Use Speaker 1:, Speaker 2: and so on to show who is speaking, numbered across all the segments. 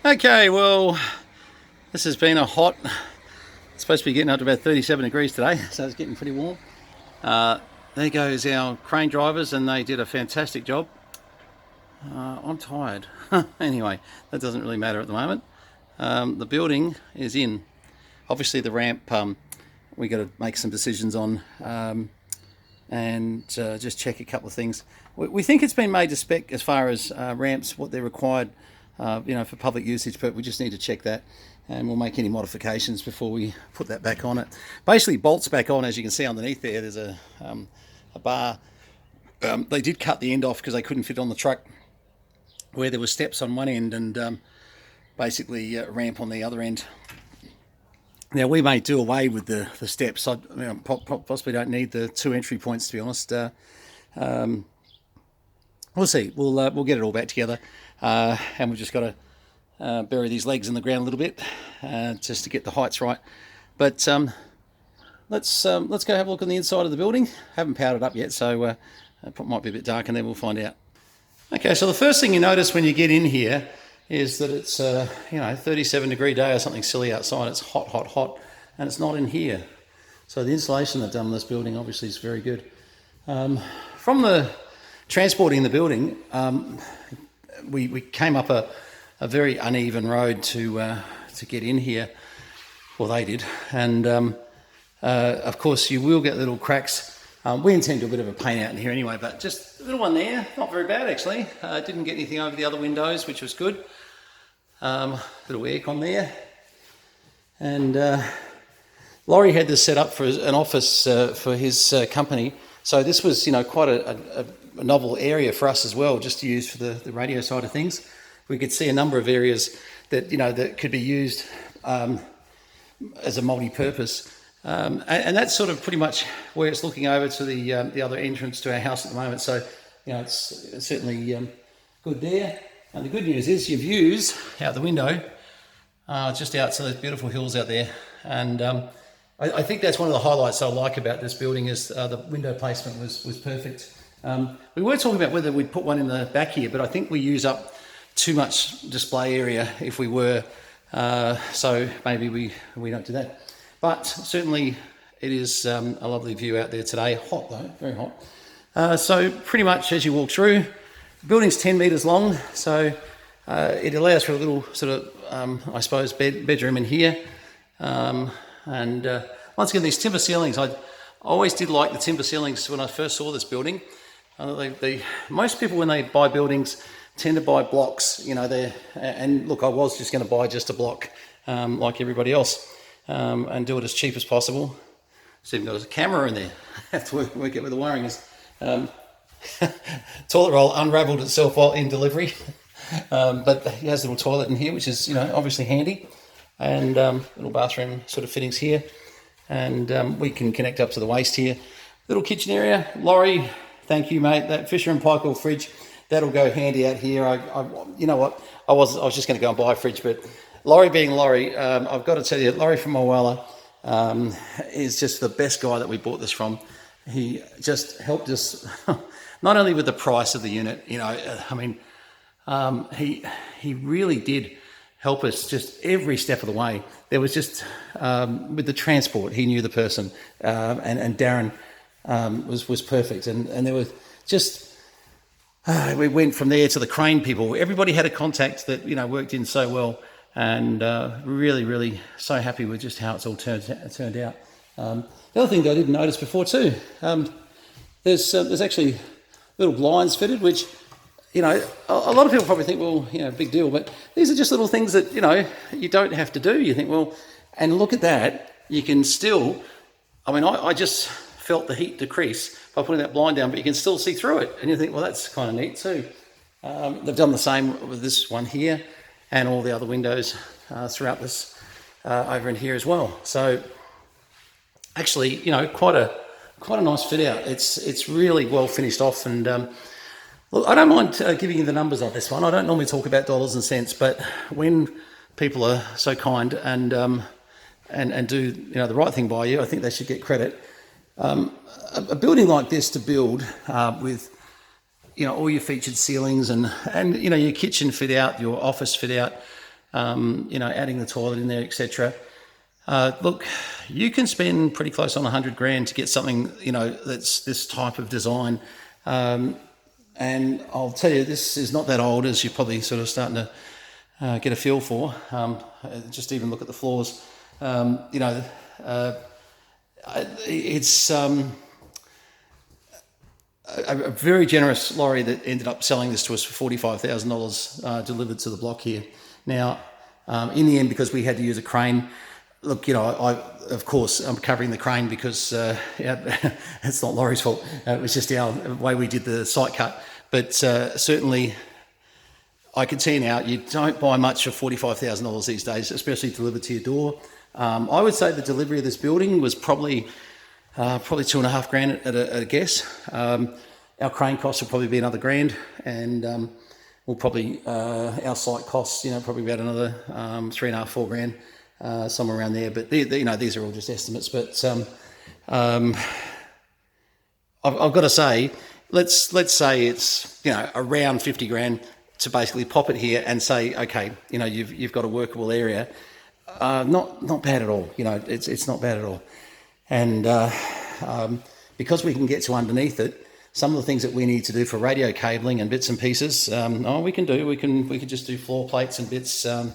Speaker 1: Okay, well, this has been a hot, it's supposed to be getting up to about 37 degrees today, so it's getting pretty warm. There goes our crane drivers, and they did a fantastic job. I'm tired. Anyway, that doesn't really matter at the moment. The building is in. Obviously the ramp, we got to make some decisions on, and just check a couple of things. We think it's been made to spec as far as ramps, what they're required, for public usage, but we just need to check that, and we'll make any modifications before we put that back on it. Basically bolts back on, as you can see underneath there, there's a bar. They did cut the end off because they couldn't fit on the truck, where there were steps on one end and basically a ramp on the other end. Now we may do away with the steps. I possibly don't need the two entry points, to be honest. We'll see. We'll get it all back together, and we've just got to bury these legs in the ground a little bit just to get the heights right. But let's go have a look on the inside of the building. Haven't powered it up yet, so it might be a bit dark, and then we'll find out. Okay, so the first thing you notice when you get in here is that it's 37-degree day or something silly outside. It's hot, hot, hot, and it's not in here. So the insulation they've done on this building obviously is very good. From the transporting the building, we came up a very uneven road to get in here. Well, they did, and of course you will get little cracks. We intend to do a bit of a paint out in here anyway, but just a little one there, not very bad actually. Didn't get anything over the other windows, which was good. Little aircon there, and Laurie had this set up for an office for his company. So this was, quite a novel area for us as well, just to use for the radio side of things. We could see a number of areas that that could be used as a multi-purpose. And that's sort of pretty much where it's looking over to the other entrance to our house at the moment. So, it's certainly good there. And the good news is your views out the window, just out to those beautiful hills out there. And I think that's one of the highlights I like about this building is the window placement was perfect. We were talking about whether we'd put one in the back here, but I think we use up too much display area if we were. So maybe we don't do that. But certainly it is a lovely view out there today. Hot though, very hot. So pretty much as you walk through, the building's 10 metres long, so it allows for a little sort of, bedroom in here. And once again, these timber ceilings, I always did like the timber ceilings when I first saw this building. Most people, when they buy buildings, tend to buy blocks, and look, I was just going to buy just a block like everybody else. And do it as cheap as possible. It's even got a camera in there. Have to work out where the wiring is. Toilet roll unravelled itself while in delivery, but he has a little toilet in here, which is obviously handy, and little bathroom sort of fittings here, and we can connect up to the waste here. Little kitchen area. Laurie, thank you, mate. That Fisher and Paykel fridge, that'll go handy out here. You know what? I was just going to go and buy a fridge, but Laurie being Laurie, I've got to tell you, Laurie from Mulwala is just the best guy that we bought this from. He just helped us, not only with the price of the unit, he really did help us just every step of the way. There was just, with the transport, he knew the person, and Darren was perfect. And there was just, we went from there to the crane people. Everybody had a contact that, worked in so well. And really, really so happy with just how it's all turned out. The other thing that I didn't notice before too, there's actually little blinds fitted, which, a lot of people probably think, well, big deal, but these are just little things that, you don't have to do. You think, well, and look at that, you can still, I just felt the heat decrease by putting that blind down, but you can still see through it. And you think, well, that's kind of neat too. They've done the same with this one here, and all the other windows throughout this over in here as well. So actually, quite a nice fit out. It's really well finished off, and look, I don't mind giving you the numbers on this one. I don't normally talk about dollars and cents, but when people are so kind and do the right thing by you, I think they should get credit. A building like this to build with all your featured ceilings and your kitchen fit out, your office fit out, adding the toilet in there, etc. Look, you can spend pretty close on 100 grand to get something, that's this type of design. And I'll tell you, this is not that old, as you're probably sort of starting to get a feel for. Just even look at the floors. It's a very generous lorry that ended up selling this to us for $45,000 delivered to the block here. Now, in the end, because we had to use a crane, look, of course, I'm covering the crane because it's not Laurie's fault. It was just our way we did the site cut. But certainly, I can see now you don't buy much for $45,000 these days, especially delivered to your door. I would say the delivery of this building was probably $2.5 grand at a guess. Our crane costs will probably be another grand, and we'll probably our site costs, probably about another $3.5-4 grand, somewhere around there. But these are all just estimates. But I've got to say, let's say it's around 50 grand to basically pop it here and say, okay, you've got a workable area. Not bad at all. It's not bad at all. And because we can get to underneath it, some of the things that we need to do for radio cabling and bits and pieces, we can do. We can just do floor plates and bits. We're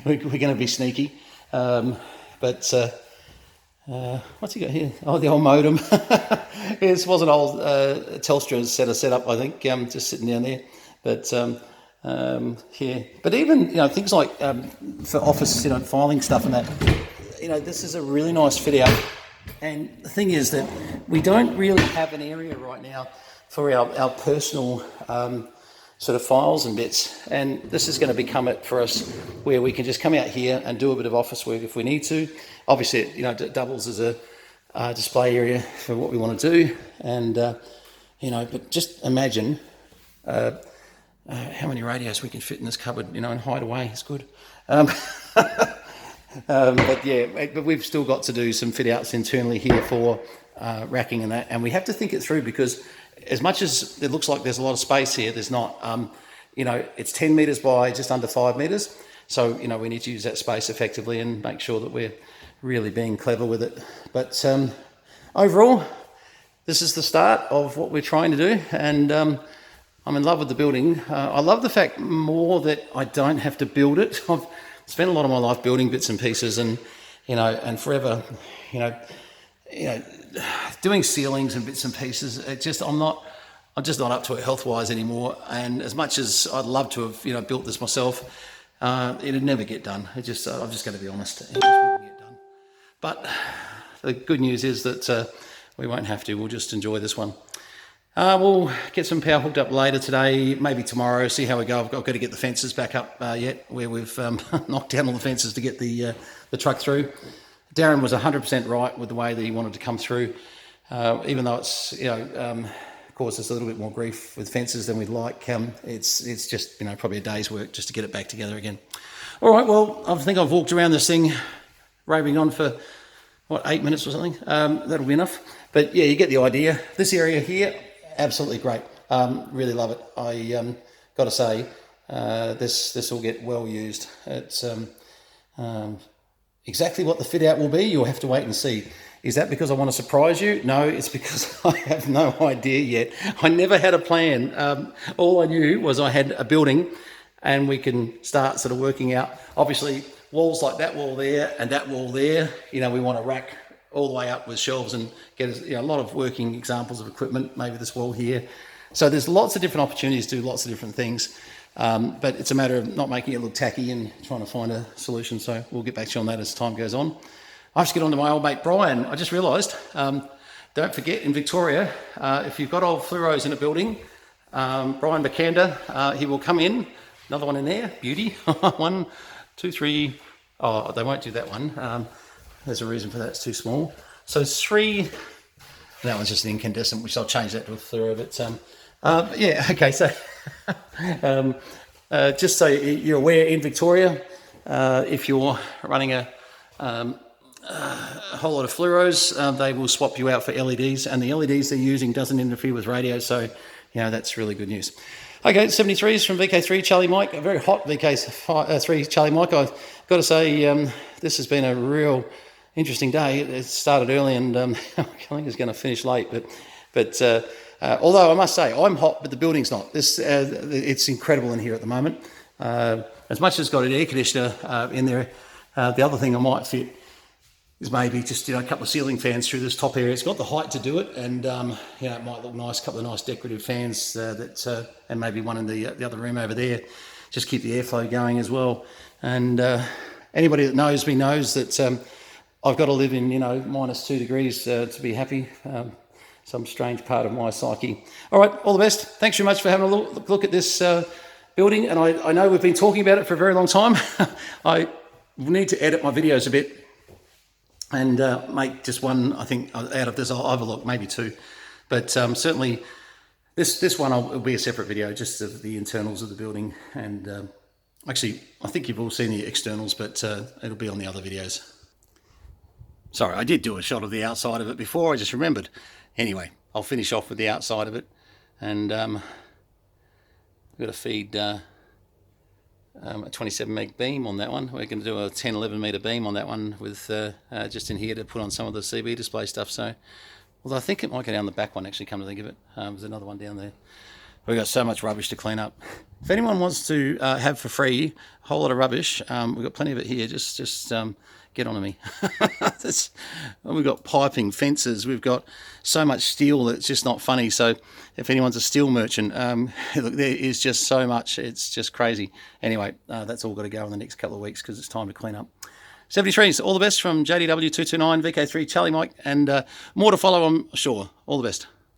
Speaker 1: going to be sneaky. But what's he got here? Oh, the old modem. This was an old Telstra set up, I think, just sitting down there. But yeah. But even things like for office, filing stuff and that. This is a really nice fit out. And the thing is that we don't really have an area right now for our personal sort of files and bits. And this is going to become it for us, where we can just come out here and do a bit of office work if we need to. Obviously, it doubles as a display area for what we want to do. And, but just imagine how many radios we can fit in this cupboard, and hide away. It's good. But we've still got to do some fit outs internally here for racking and that. And we have to think it through, because as much as it looks like there's a lot of space here, there's not. It's 10 metres by just under 5 metres. So, we need to use that space effectively and make sure that we're really being clever with it. But overall, this is the start of what we're trying to do. And I'm in love with the building. I love the fact more that I don't have to build it. I've spent a lot of my life building bits and pieces, and and forever, doing ceilings and bits and pieces. I'm just not up to it health-wise anymore. And as much as I'd love to have built this myself, it'd never get done. I'm just going to be honest, it just wouldn't get done. But the good news is that we won't have to. We'll just enjoy this one. We'll get some power hooked up later today, maybe tomorrow, see how we go. I've got to get the fences back up yet, where we've knocked down all the fences to get the truck through. Darren was 100% right with the way that he wanted to come through, even though it's, caused us a little bit more grief with fences than we'd like. It's just, probably a day's work just to get it back together again. All right, well, I think I've walked around this thing, raving on for, 8 minutes or something. That'll be enough. But yeah, you get the idea. This area here, absolutely great. Really love it. I got to say, this will get well used. It's exactly what the fit out will be. You'll have to wait and see. Is that because I want to surprise you? No, it's because I have no idea yet. I never had a plan. All I knew was I had a building, and we can start sort of working out. Obviously, walls like that wall there and that wall there. We want to rack all the way up with shelves and get a lot of working examples of equipment, maybe this wall here. So there's lots of different opportunities to do lots of different things, but it's a matter of not making it look tacky and trying to find a solution. So we'll get back to you on that as time goes on. I have to get on to my old mate Brian. I just realised, don't forget, in Victoria, if you've got old fluoros in a building, Brian Bakander, he will come in. Another one in there, beauty. 1, 2, 3. Oh, they won't do that one. There's a reason for that, it's too small. So 3, that one's just an incandescent, which I'll change that to a fluoro. But yeah, okay, so just so you're aware, in Victoria, if you're running a whole lot of fluoros, they will swap you out for LEDs, and the LEDs they're using doesn't interfere with radio, so that's really good news. Okay, 73s from VK3 Charlie Mike, a very hot VK3 Charlie Mike. I've got to say, this has been a real interesting day. It started early and I think it's going to finish late. But although I must say, I'm hot, but the building's not. It's incredible in here at the moment. As much as it's got an air conditioner in there, the other thing I might fit is maybe just a couple of ceiling fans through this top area. It's got the height to do it, and it might look nice. A couple of nice decorative fans and maybe one in the other room over there. Just keep the airflow going as well. And anybody that knows me knows that I've got to live in -2 degrees to be happy. Some strange part of my psyche. All right, all the best. Thanks very much for having a look at this building. And I know we've been talking about it for a very long time. I need to edit my videos a bit and make just one, I think, out of this overlook, maybe two. But certainly this one will be a separate video, just of the internals of the building. And actually, I think you've all seen the externals, but it'll be on the other videos. Sorry, I did do a shot of the outside of it before, I just remembered. Anyway, I'll finish off with the outside of it. And I've got to feed a 27 meg beam on that one. We're going to do a 10-11 meter beam on that one with just in here to put on some of the CB display stuff. So, although I think it might go down the back one, actually, come to think of it. There's another one down there. We've got so much rubbish to clean up. If anyone wants to have for free a whole lot of rubbish, we've got plenty of it here. Just get on to me. We've got piping, fences. We've got so much steel that it's just not funny. So if anyone's a steel merchant, look, there is just so much. It's just crazy. Anyway, that's all got to go in the next couple of weeks because it's time to clean up. 73s, all the best from JDW229, VK3, Charlie Mike, and more to follow, I'm sure. All the best.